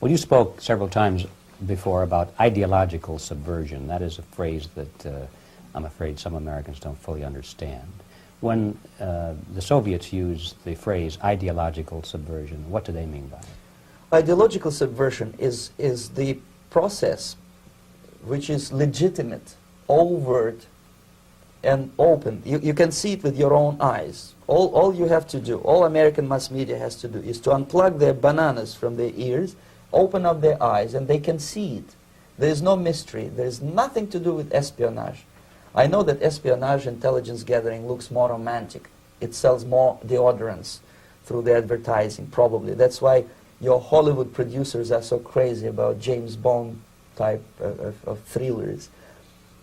Well, you spoke several times before about ideological subversion. That is a phrase that I'm afraid some Americans don't fully understand. When the Soviets used the phrase ideological subversion, what do they mean by it? Ideological subversion is the process which is legitimate, overt, and open. You can see it with your own eyes. All you have to do, all American mass media has to do, is to unplug their bananas from their ears, open up their eyes, and they can see it. There is no mystery. There is nothing to do with espionage. I know that espionage intelligence gathering looks more romantic. It sells more deodorants through the advertising, probably. That's why your Hollywood producers are so crazy about James Bond type of thrillers.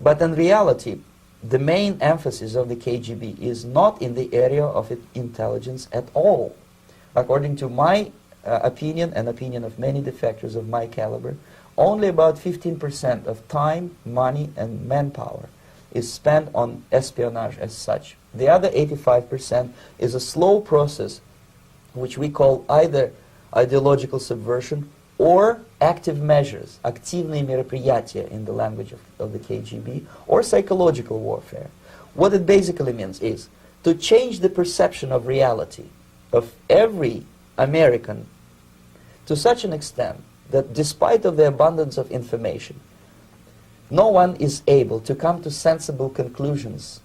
But in reality, the main emphasis of the KGB is not in the area of intelligence at all. According to my opinion and opinion of many defectors of my caliber, only about 15% of time, money, and manpower is spent on espionage as such. The other 85% is a slow process which we call either ideological subversion or active measures, активные мероприятия in the language of the KGB, or psychological warfare. What it basically means is to change the perception of reality of every American to such an extent that despite of the abundance of information, no one is able to come to sensible conclusions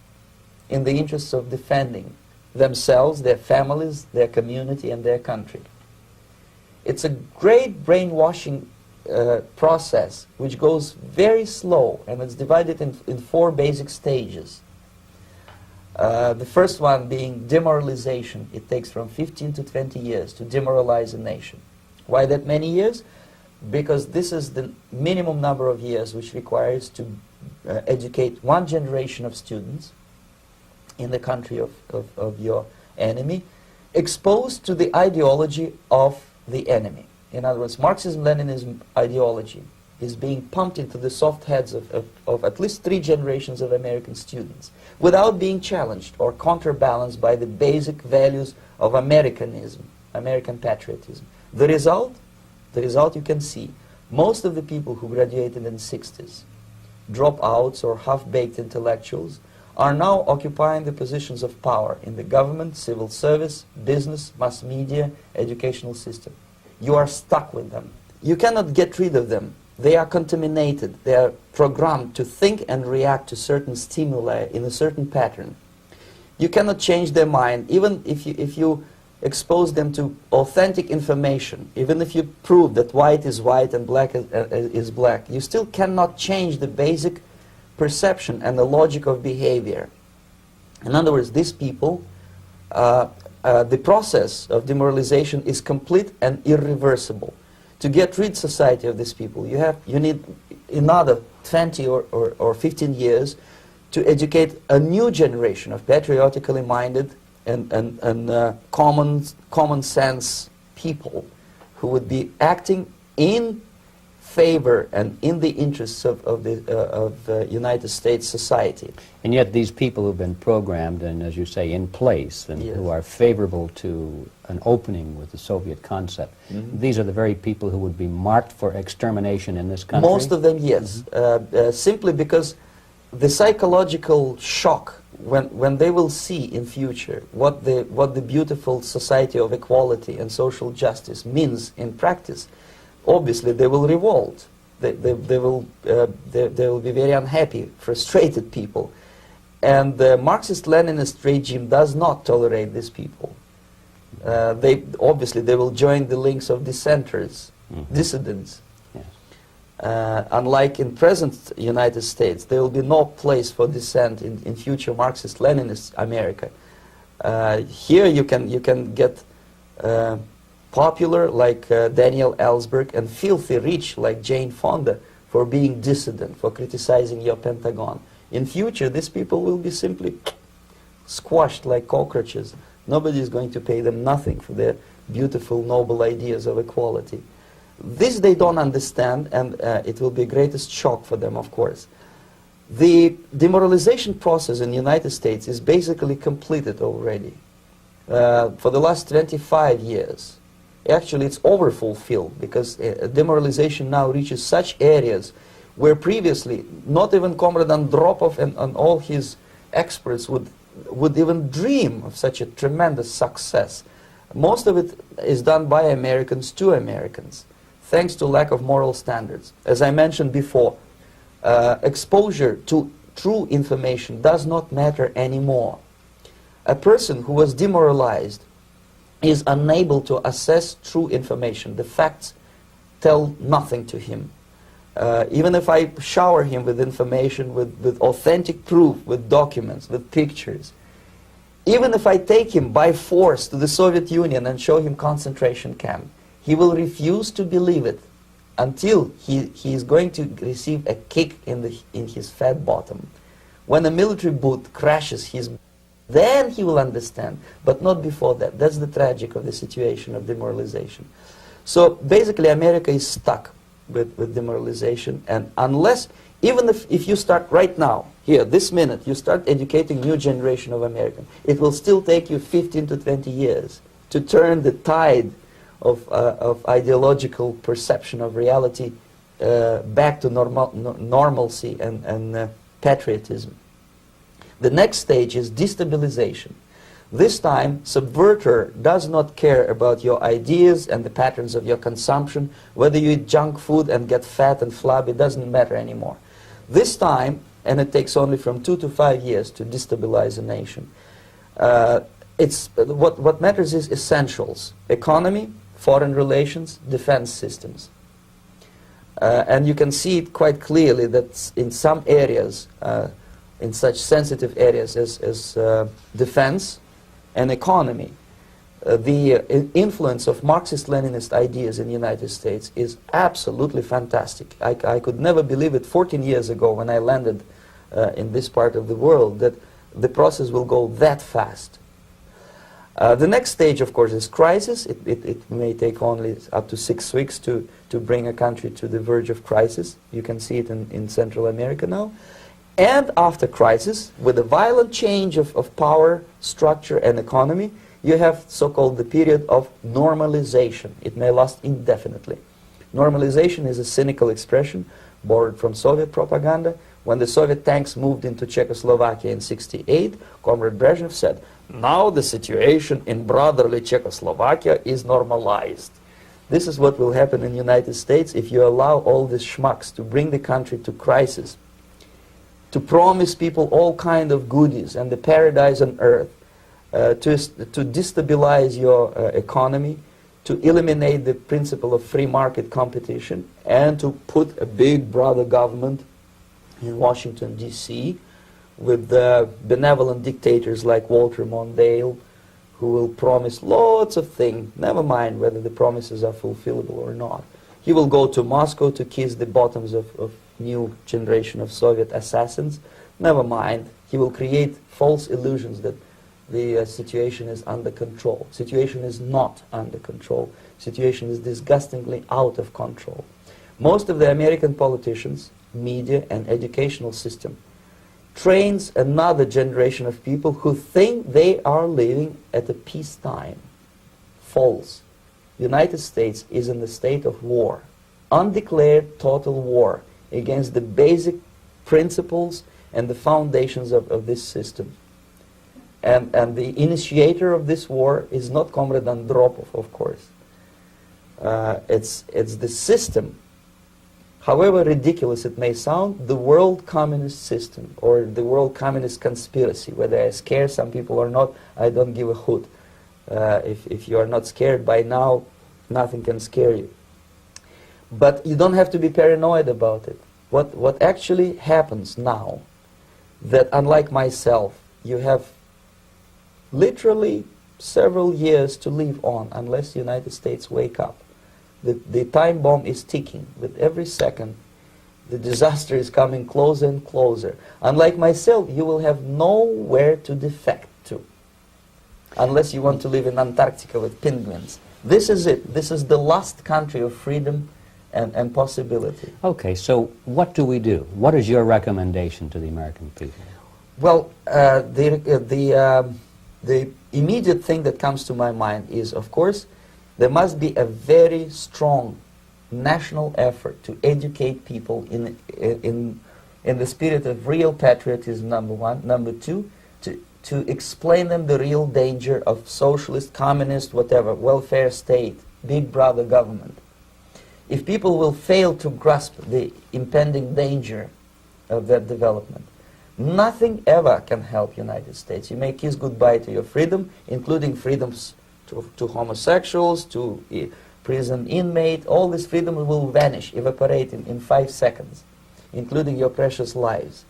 in the interests of defending themselves, their families, their community, and their country. It's a great brainwashing process which goes very slow, and it's divided in 4 basic stages. The first one being demoralization. It takes from 15 to 20 years to demoralize a nation. Why that many years? Because this is the minimum number of years which requires to educate one generation of students in the country of your enemy, exposed to the ideology of the enemy. In other words, Marxism-Leninism ideology is being pumped into the soft heads of at least 3 generations of American students without being challenged or counterbalanced by the basic values of Americanism, American patriotism. The result you can see. Most of the people who graduated in the 60s, dropouts or half-baked intellectuals, are now occupying the positions of power in the government, civil service, business, mass media, educational system. You are stuck with them. You cannot get rid of them. They are contaminated. They are programmed to think and react to certain stimuli in a certain pattern. You cannot change their mind, even if you expose them to authentic information, even if you prove that white is white and black is black, you still cannot change the basic perception and the logic of behavior. In other words, these people, the process of demoralization is complete and irreversible. To get rid society of these people, you need another 20 or 15 years to educate a new generation of patriotically minded and common sense people who would be acting in favor and in the interests of the United States society. And yet these people who've been programmed and, as you say, in place, and Yes. who are favorable to an opening with the Soviet concept, these are the very people who would be marked for extermination in this country? Most of them, yes. Simply because the psychological shock when they will see in future what the beautiful society of equality and social justice means in practice, obviously they will revolt. They will be very unhappy, frustrated people. And the Marxist-Leninist regime does not tolerate these people. Obviously they will join the links of dissenters, dissidents. Unlike in present United States, there will be no place for dissent in future Marxist-Leninist America. Here you can get popular like Daniel Ellsberg and filthy rich like Jane Fonda for being dissident, for criticizing your Pentagon. In future, these people will be simply squashed like cockroaches. Nobody is going to pay them nothing for their beautiful, noble ideas of equality. This they don't understand, and it will be the greatest shock for them, of course. The demoralization process in the United States is basically completed already. For the last 25 years, Actually, it's overfulfilled, because demoralization now reaches such areas where previously not even Comrade Andropov and all his experts would even dream of such a tremendous success. Most of it is done by Americans to Americans, thanks to lack of moral standards. As I mentioned before, exposure to true information does not matter anymore. A person who was demoralized is unable to assess true information. The facts tell nothing to him. Even if I shower him with information, with authentic proof, with documents, with pictures, even if I take him by force to the Soviet Union and show him concentration camp, he will refuse to believe it until he is going to receive a kick in his fat bottom. When a military boot crashes then he will understand, but not before that. That's the tragic of the situation of demoralization. So basically America is stuck with demoralization, and unless, even if you start right now, here, this minute, you start educating new generation of Americans, it will still take you 15 to 20 years to turn the tide of ideological perception of reality back to normalcy and patriotism. The next stage is destabilization. This time, subverter does not care about your ideas and the patterns of your consumption. Whether you eat junk food and get fat and flabby, it doesn't matter anymore. This time, and it takes only from 2 to 5 years to destabilize a nation, what matters is essentials: economy, foreign relations, defense systems. And you can see it quite clearly that in some areas, in such sensitive areas as defense and economy, the influence of Marxist-Leninist ideas in the United States is absolutely fantastic. I could never believe it 14 years ago when I landed in this part of the world, that the process will go that fast. The next stage, of course, is crisis. It may take only up to 6 weeks to bring a country to the verge of crisis. You can see it in Central America now. And after crisis, with a violent change of power, structure, and economy, you have so-called the period of normalization. It may last indefinitely. Normalization is a cynical expression borrowed from Soviet propaganda. When the Soviet tanks moved into Czechoslovakia in '68, Comrade Brezhnev said, "Now the situation in brotherly Czechoslovakia is normalized." This is what will happen in the United States if you allow all these schmucks to bring the country to crisis, to promise people all kind of goodies and the paradise on earth, to destabilize your economy, to eliminate the principle of free market competition, and to put a big brother government in Washington, D.C., with benevolent dictators like Walter Mondale, who will promise lots of things, never mind whether the promises are fulfillable or not. He will go to Moscow to kiss the bottoms of new generation of Soviet assassins. Never mind. He will create false illusions that the situation is under control. Situation is not under control. Situation is disgustingly out of control. Most of the American politicians, media, and educational system trains another generation of people who think they are living at a peacetime. False. The United States is in the state of war, undeclared total war against the basic principles and the foundations of this system. And the initiator of this war is not Comrade Andropov, of course. It's the system. However ridiculous it may sound, the world communist system, or the world communist conspiracy, whether I scare some people or not, I don't give a hoot. If you are not scared by now, nothing can scare you. But you don't have to be paranoid about it. What actually happens now, that unlike myself, you have literally several years to live on unless the United States wake up. The time bomb is ticking. With every second, the disaster is coming closer and closer. Unlike myself, you will have nowhere to defect to, unless you want to live in Antarctica with penguins. This is it. This is the last country of freedom and possibility. Okay, so what do we do? What is your recommendation to the American people? Well, the immediate thing that comes to my mind is, of course, There must be a very strong national effort to educate people in the spirit of real patriotism, number one. Number two, to explain them the real danger of socialist, communist, whatever, welfare state, big brother government. If people will fail to grasp the impending danger of that development, nothing ever can help United States. You may kiss goodbye to your freedom, including freedoms to homosexuals, to prison inmate. All this freedom will vanish, evaporate in 5 seconds, including your precious lives.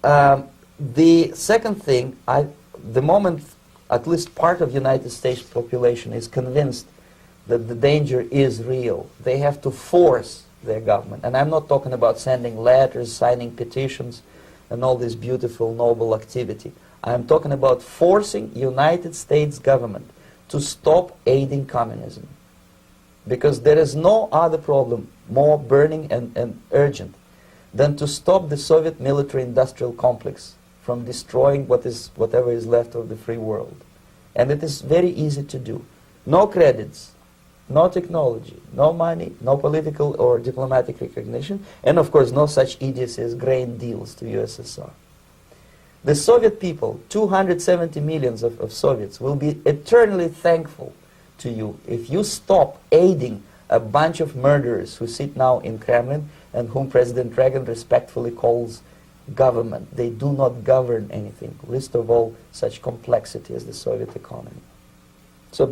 The second thing, the moment at least part of the United States population is convinced that the danger is real, they have to force their government. And I'm not talking about sending letters, signing petitions, and all this beautiful, noble activity. I'm talking about forcing United States government to stop aiding communism. Because there is no other problem more burning and urgent than to stop the Soviet military-industrial complex from destroying whatever is left of the free world. And it is very easy to do. No credits, no technology, no money, no political or diplomatic recognition, and of course no such idiocy as grain deals to USSR. The Soviet people, 270 millions of Soviets, will be eternally thankful to you if you stop aiding a bunch of murderers who sit now in Kremlin and whom President Reagan respectfully calls government. They do not govern anything, least of all such complexity as the Soviet economy. So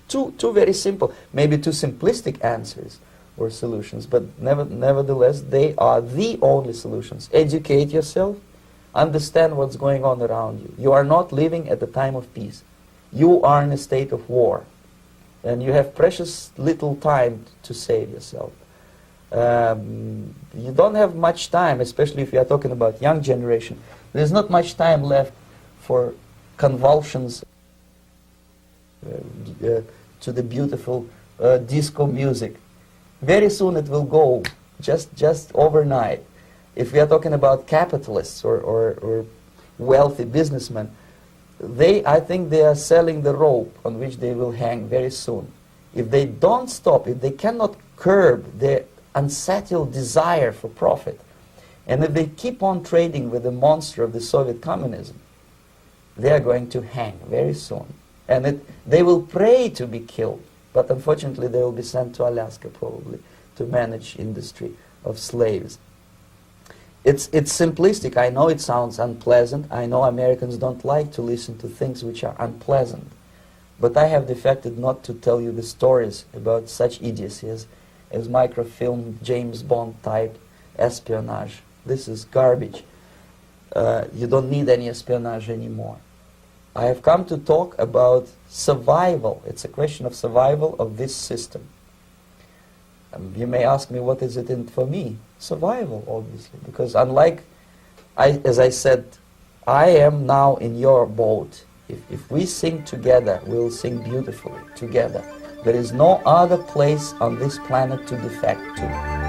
two very simple, maybe too simplistic answers or solutions, but nevertheless they are the only solutions. Educate yourself, understand what's going on around you. You are not living at the time of peace. You are in a state of war, and you have precious little time to save yourself. You don't have much time, especially if you are talking about young generation. There's not much time left for convulsions to the beautiful disco music. Very soon it will go, just overnight. If we are talking about capitalists or wealthy businessmen, I think they are selling the rope on which they will hang very soon. If they don't stop, if they cannot curb their unsettled desire for profit, and if they keep on trading with the monster of the Soviet communism, they are going to hang very soon. And they will pray to be killed, but unfortunately they will be sent to Alaska probably to manage industry of slaves. It's simplistic. I know it sounds unpleasant. I know Americans don't like to listen to things which are unpleasant. But I have defected not to tell you the stories about such idiocy as microfilm, James Bond type espionage. This is garbage. You don't need any espionage anymore. I have come to talk about survival. It's a question of survival of this system. You may ask me, what is it in for me? Survival, obviously, because as I said, I am now in your boat. If we sing together, we'll sing beautifully together. There is no other place on this planet to defect to.